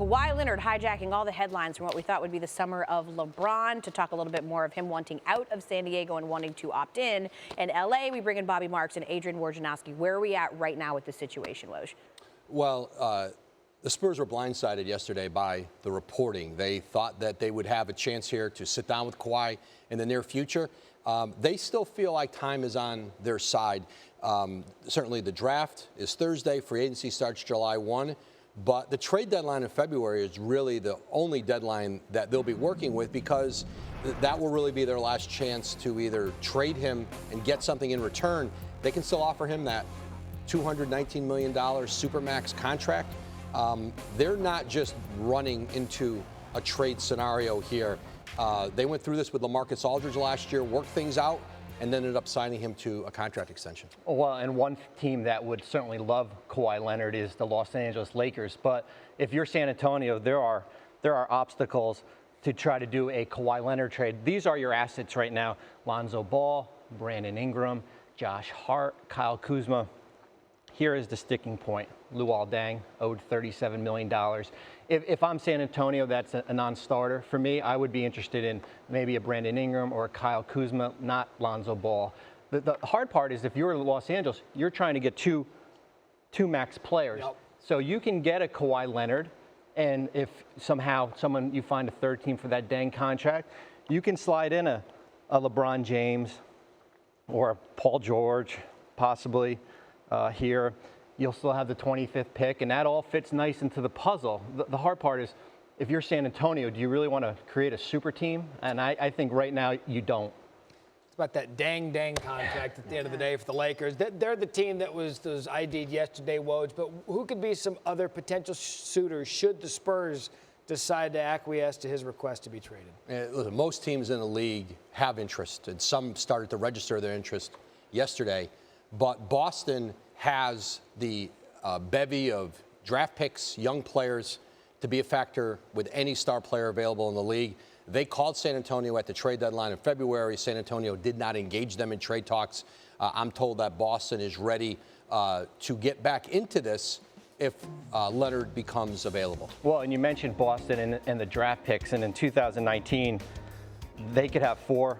Kawhi Leonard hijacking all the headlines from what we thought would be the summer of LeBron. To talk a little bit more of him wanting out of San Diego and wanting to opt in LA, we bring in Bobby Marks and Adrian Wojnarowski. Where are we at right now with the situation, Woj? Well, the Spurs were blindsided yesterday by the reporting. They thought that they would have a chance here to sit down with Kawhi in the near future. They still feel like time is on their side. Certainly the draft is Thursday. Free agency starts July 1. But the trade deadline in February is really the only deadline that they'll be working with, because that will really be their last chance to either trade him and get something in return. They can still offer him that $219 million Supermax contract. They're not just running into a trade scenario here. They went through this with LaMarcus Aldridge last year, worked things out, and then ended up signing him to a contract extension. Well, and one team that would certainly love Kawhi Leonard is the Los Angeles Lakers. But if you're San Antonio, there are obstacles to try to do a Kawhi Leonard trade. These are your assets right now: Lonzo Ball, Brandon Ingram, Josh Hart, Kyle Kuzma. Here is the sticking point. Luol Deng owed $37 million. If I'm San Antonio, that's a non-starter. For me, I would be interested in maybe a Brandon Ingram or a Kyle Kuzma, not Lonzo Ball. The hard part is if you're in Los Angeles, you're trying to get two max players. Yep. So you can get a Kawhi Leonard, and if somehow you find a third team for that Deng contract, you can slide in a LeBron James or a Paul George, possibly. Here, you'll still have the 25th pick, and that all fits nice into the puzzle. The hard part is, if you're San Antonio, do you really want to create a super team? And I think right now you don't. It's about that dang contract at the end of the day for the Lakers. They're the team that was ID'd yesterday, Woj, but who could be some other potential suitors should the Spurs decide to acquiesce to his request to be traded? Listen, most teams in the league have interest, and some started to register their interest yesterday. But Boston has the bevy of draft picks, young players, to be a factor with any star player available in the league. They called San Antonio at the trade deadline in February. San Antonio did not engage them in trade talks. I'm told that Boston is ready to get back into this if Leonard becomes available. Well, and you mentioned Boston and the draft picks, and in 2019, they could have four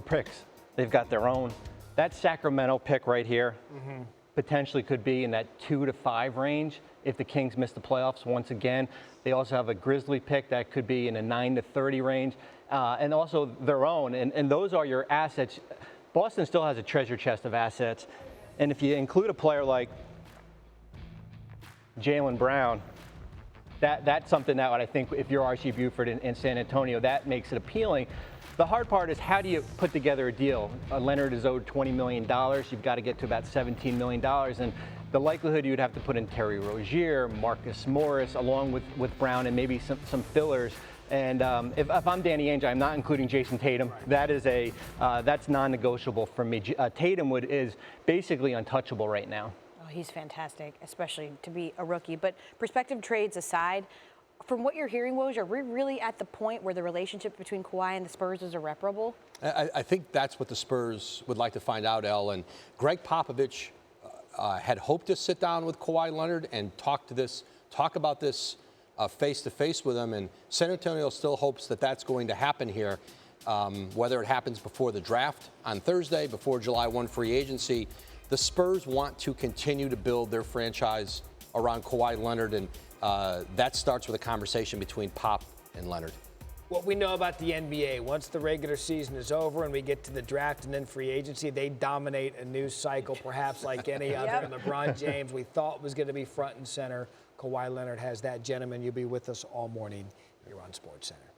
picks. They've got their own. That Sacramento pick right here potentially could be in that 2 to 5 range if the Kings miss the playoffs once again. They also have a Grizzly pick that could be in a 9 to 30 range, and also their own. And those are your assets. Boston still has a treasure chest of assets. And if you include a player like Jaylen Brown, that's something that I think if you're R.C. Buford in San Antonio, that makes it appealing. The hard part is, how do you put together a deal? Leonard is owed $20 million. You've got to get to about $17 million. And the likelihood you'd have to put in Terry Rozier, Marcus Morris, along with Brown, and maybe some fillers. And if I'm Danny Ainge, I'm not including Jason Tatum. That is that's non-negotiable for me. Tatum is basically untouchable right now. Oh, he's fantastic, especially to be a rookie. But prospective trades aside, from what you're hearing, Woj, are we really at the point where the relationship between Kawhi and the Spurs is irreparable? I think that's what the Spurs would like to find out, El. And Greg Popovich had hoped to sit down with Kawhi Leonard and talk about this face-to-face with him. And San Antonio still hopes that that's going to happen here, whether it happens before the draft on Thursday, before July 1 free agency. The Spurs want to continue to build their franchise around Kawhi Leonard, and that starts with a conversation between Pop and Leonard. What we know about the NBA, once the regular season is over and we get to the draft and then free agency, they dominate a news cycle perhaps like any other. And LeBron James, we thought was going to be front and center. Kawhi Leonard has that. Gentlemen, you'll be with us all morning here on SportsCenter.